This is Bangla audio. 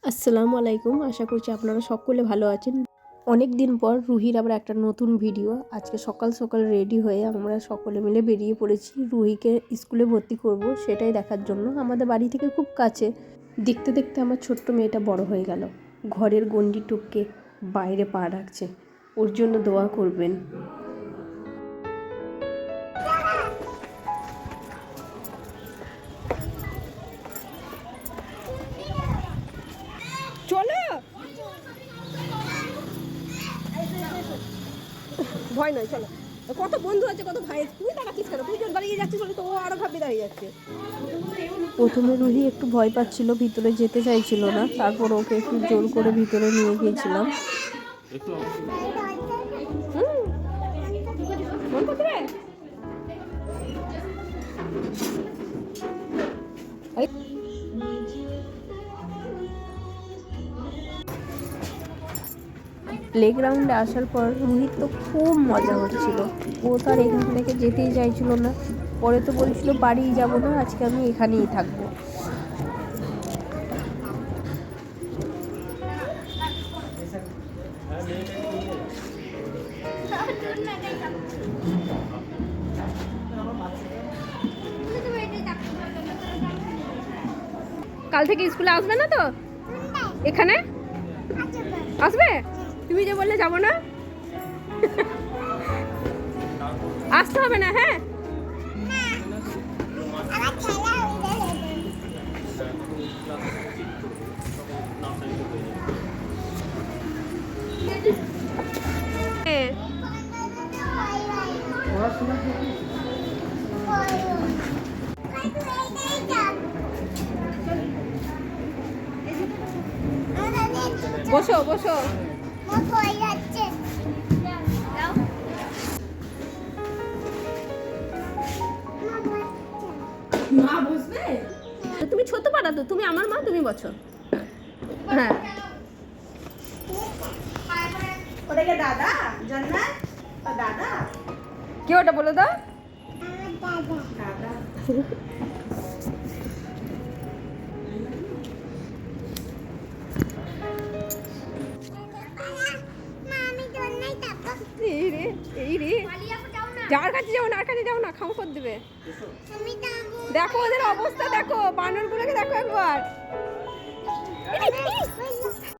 আসসালামু আলাইকুম। আশা করছি আপনারা সকলে ভালো আছেন। অনেক দিন পর রুহির আবার একটা নতুন ভিডিও। আজকে সকাল সকাল রেডি হয়ে আমরা সকলে মিলে বেরিয়ে পড়েছি রুহিকে স্কুলে ভর্তি করব, সেটাই দেখার জন্য। আমাদের বাড়ি থেকে খুব কাছে। দেখতে দেখতে আমার ছোট্ট মেয়েটা বড় হয়ে গেল, ঘরের গণ্ডি টপকে বাইরে পা রাখছে। ওর জন্য দোয়া করবেন। চলো, ভয় নয়, চলো। কত বন্ধু আছে, কত ভাই। তুই দাঁড়াচ্ছিস কেন? তুই জোর দাঁড়িয়ে যাচ্ছিস বলে তো ও আরো ভাবে দাঁড়িয়ে যাচ্ছে। প্রথমে রুহি একটু ভয় পাচ্ছিল, ভিতরে যেতে চাইছিল না। তারপর ওকে একটু জোর করে ভিতরে নিয়ে গিয়েছিলাম। প্লেগ্রাউন্ডে আসার পর রুহির তো খুব মজা হচ্ছিল। ও তার এখান থেকে যেতেই চাইছিল না। পরে তো বলছিল বাড়িই যাব না, আজকে আমি এখানেই থাকবো। কাল থেকে স্কুলে আসবে না তো? এখানে আসবে? তুমি যে বললে যাবো না, আসতে হবে না। হ্যাঁ, বসো বসো। মা বসবে? তুমি ছোট পাড়া তো, তুমি আমার মা, তুমি বসো। হ্যাঁ, ওটাকে দাদা জান্নাত ও দাদা কি ওটা বলে দাও। দাদা এই রে, এই রে, যার কাছে যাও না, আর কাছে যাও না, খাও করে দেবে। দেখো ওদের অবস্থা, দেখো বানরগুলোকে দেখো একবার।